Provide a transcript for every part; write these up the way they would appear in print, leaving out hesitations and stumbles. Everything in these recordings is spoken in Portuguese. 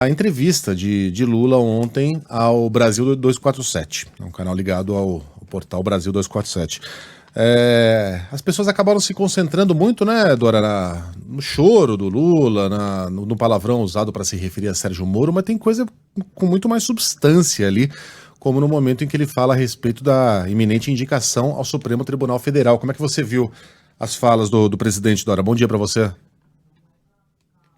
A entrevista de Lula ontem ao Brasil 247, um canal ligado ao portal Brasil 247. As pessoas acabaram se concentrando muito, né, Dora, no choro do Lula, no palavrão usado para se referir a Sérgio Moro, mas tem coisa com muito mais substância ali, como no momento em que ele fala a respeito da iminente indicação ao Supremo Tribunal Federal. Como é que você viu as falas do presidente, Dora? Bom dia para você.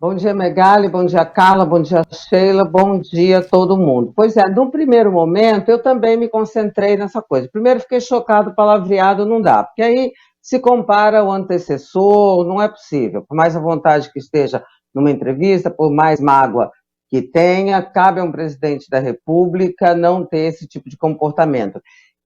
Bom dia, Megali, bom dia, Carla, bom dia, Sheila, bom dia a todo mundo. Pois é, num primeiro momento eu também me concentrei nessa coisa. Primeiro fiquei chocado, palavreado não dá, porque aí se compara o antecessor, não é possível. Por mais à vontade que esteja numa entrevista, por mais mágoa que tenha, cabe a um presidente da República não ter esse tipo de comportamento.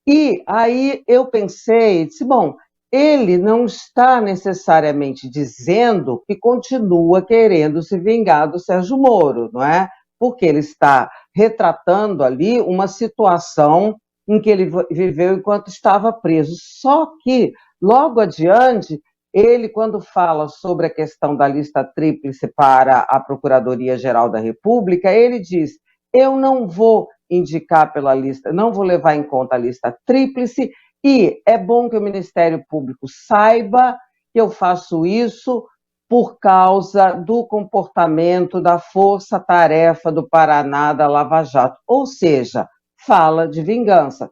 E aí eu pensei, disse, bom, ele não está necessariamente dizendo que continua querendo se vingar do Sérgio Moro, não é? Porque ele está retratando ali uma situação em que ele viveu enquanto estava preso. Só que, logo adiante, ele, quando fala sobre a questão da lista tríplice para a Procuradoria-Geral da República, ele diz: eu não vou indicar pela lista, não vou levar em conta a lista tríplice, e é bom que o Ministério Público saiba que eu faço isso por causa do comportamento da Força-Tarefa do Paraná da Lava Jato. Ou seja, fala de vingança,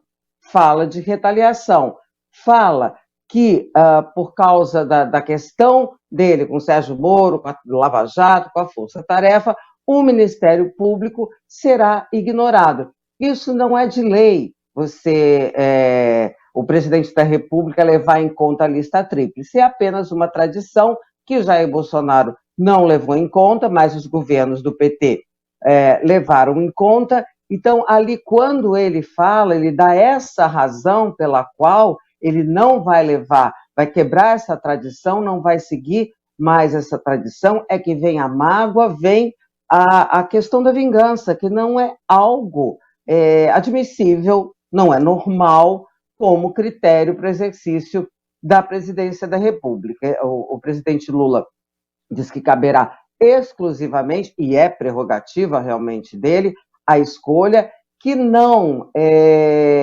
fala de retaliação, fala que, por causa da questão dele com o Sérgio Moro, com a Lava Jato, com a Força-Tarefa, o Ministério Público será ignorado. Isso não é de lei, o presidente da República levar em conta a lista tríplice. É apenas uma tradição que o Jair Bolsonaro não levou em conta, mas os governos do PT levaram em conta. Então, ali, quando ele fala, ele dá essa razão pela qual ele não vai levar, vai quebrar essa tradição, não vai seguir mais essa tradição, é que vem a mágoa, vem a questão da vingança, que não é algo admissível, não é normal como critério para o exercício da presidência da República. O presidente Lula diz que caberá exclusivamente, e é prerrogativa realmente dele, a escolha, que não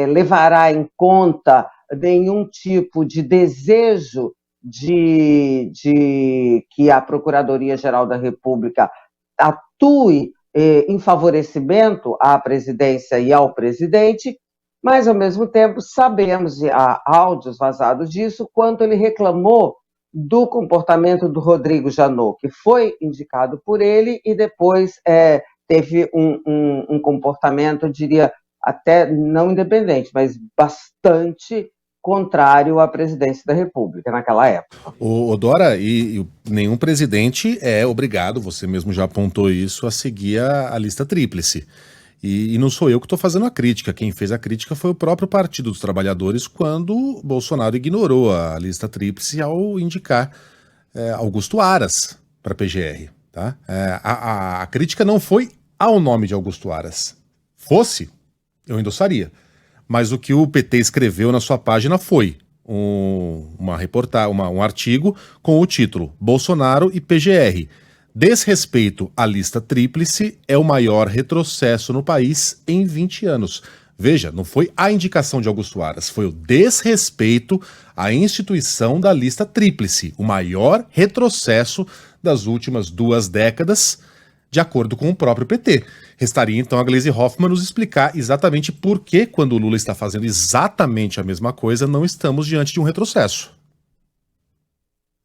levará em conta nenhum tipo de desejo de que a Procuradoria-Geral da República atue em favorecimento à presidência e ao presidente, mas, ao mesmo tempo, sabemos, há áudios vazados disso, quanto ele reclamou do comportamento do Rodrigo Janot, que foi indicado por ele e depois teve um comportamento, eu diria, até não independente, mas bastante contrário à presidência da República naquela época. Dora, e nenhum presidente é obrigado, você mesmo já apontou isso, a seguir a lista tríplice. E não sou eu que estou fazendo a crítica, quem fez a crítica foi o próprio Partido dos Trabalhadores quando Bolsonaro ignorou a lista tríplice ao indicar Augusto Aras para a PGR. Tá? A crítica não foi ao nome de Augusto Aras. Fosse, eu endossaria. Mas o que o PT escreveu na sua página foi um artigo com o título Bolsonaro e PGR. Desrespeito à lista tríplice é o maior retrocesso no país em 20 anos. Veja, não foi a indicação de Augusto Aras, foi o desrespeito à instituição da lista tríplice, o maior retrocesso das últimas 2 décadas, de acordo com o próprio PT. Restaria então a Gleisi Hoffmann nos explicar exatamente por que, quando o Lula está fazendo exatamente a mesma coisa, não estamos diante de um retrocesso.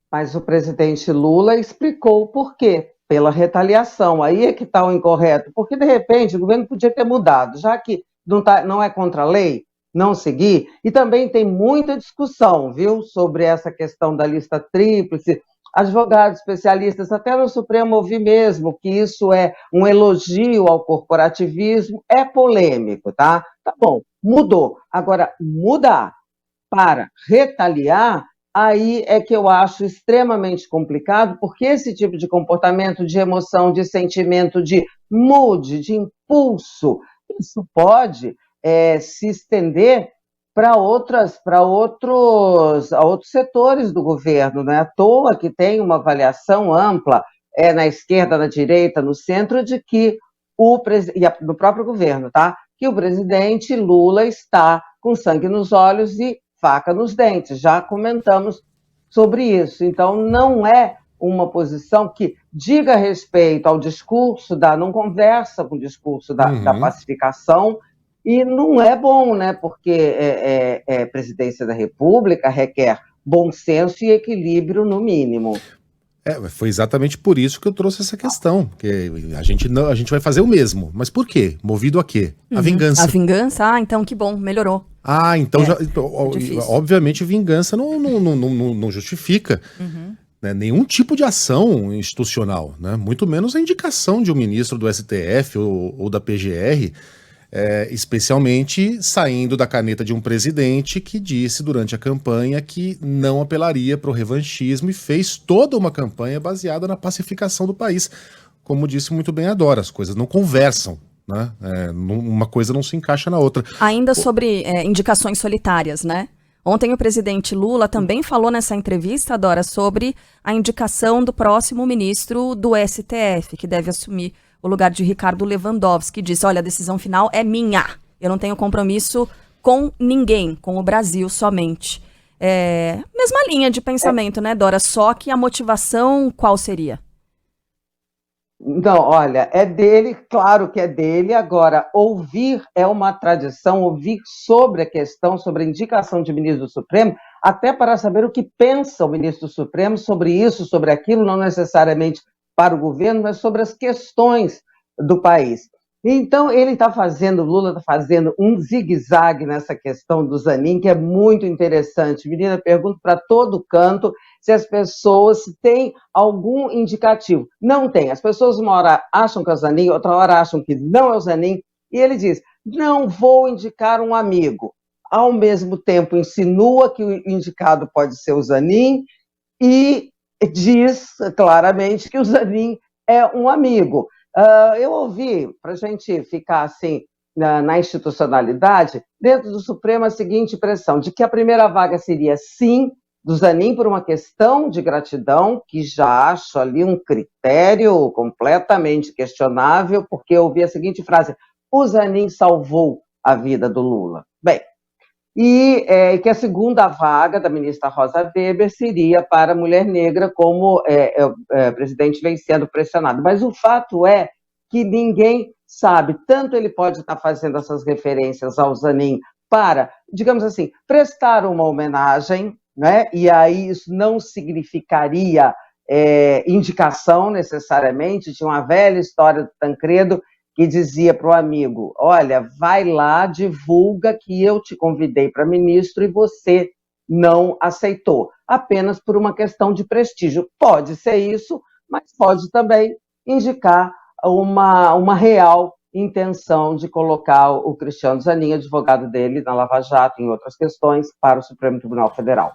Mas o presidente Lula explicou o porquê, pela retaliação. Aí é que está o incorreto, porque, de repente, o governo podia ter mudado, já que não é contra a lei, não seguir. E também tem muita discussão, viu, sobre essa questão da lista tríplice. Advogados, especialistas, até no Supremo ouvi mesmo que isso é um elogio ao corporativismo, é polêmico, tá? Tá bom, mudou. Agora, mudar para retaliar, aí é que eu acho extremamente complicado, porque esse tipo de comportamento, de emoção, de sentimento, de mood, de impulso, isso pode se estender para outros setores do governo. Não é à toa que tem uma avaliação ampla, na esquerda, na direita, no centro, de que do próprio governo, tá? Que o presidente Lula está com sangue nos olhos e faca nos dentes. Já comentamos sobre isso. Então, não é uma posição que diga respeito ao discurso não conversa com o discurso da pacificação, e não é bom, né? Porque presidência da República requer bom senso e equilíbrio no mínimo. Foi exatamente por isso que eu trouxe essa questão, porque a gente vai fazer o mesmo, mas por quê? Movido a quê? A vingança. A vingança? Então que bom, melhorou. Então obviamente vingança não justifica né, nenhum tipo de ação institucional, né? Muito menos a indicação de um ministro do STF ou da PGR, especialmente saindo da caneta de um presidente que disse durante a campanha que não apelaria para o revanchismo e fez toda uma campanha baseada na pacificação do país. Como disse muito bem a Dora, as coisas não conversam, né? Uma coisa não se encaixa na outra. Ainda sobre indicações solitárias, né? Ontem o presidente Lula também falou nessa entrevista, Dora, sobre a indicação do próximo ministro do STF, que deve assumir o lugar de Ricardo Lewandowski, disse, olha, a decisão final é minha, eu não tenho compromisso com ninguém, com o Brasil somente. Mesma linha de pensamento, né, Dora? Só que a motivação qual seria? Não, olha, é dele, claro que é dele. Agora, ouvir é uma tradição, ouvir sobre a questão, sobre a indicação de ministro do Supremo, até para saber o que pensa o ministro do Supremo sobre isso, sobre aquilo, não necessariamente para o governo, mas sobre as questões do país. Então, Lula está fazendo um zigue-zague nessa questão do Zanin, que é muito interessante. Menina, pergunto para todo canto se as pessoas têm algum indicativo. Não tem. As pessoas uma hora acham que é o Zanin, outra hora acham que não é o Zanin, e ele diz, não vou indicar um amigo. Ao mesmo tempo, insinua que o indicado pode ser o Zanin e diz claramente que o Zanin é um amigo. Eu ouvi, para a gente ficar assim na institucionalidade, dentro do Supremo a seguinte impressão, de que a primeira vaga seria sim do Zanin por uma questão de gratidão, que já acho ali um critério completamente questionável, porque eu ouvi a seguinte frase, o Zanin salvou a vida do Lula. Bem, e que a segunda vaga da ministra Rosa Weber seria para a mulher negra, como o presidente vem sendo pressionado. Mas o fato é que ninguém sabe, tanto ele pode estar fazendo essas referências ao Zanin para, digamos assim, prestar uma homenagem, né? E aí isso não significaria indicação necessariamente. Tinha uma velha história do Tancredo que dizia para o amigo, olha, vai lá, divulga que eu te convidei para ministro e você não aceitou, apenas por uma questão de prestígio. Pode ser isso, mas pode também indicar uma real intenção de colocar o Cristiano Zanin, advogado dele na Lava Jato, em outras questões, para o Supremo Tribunal Federal.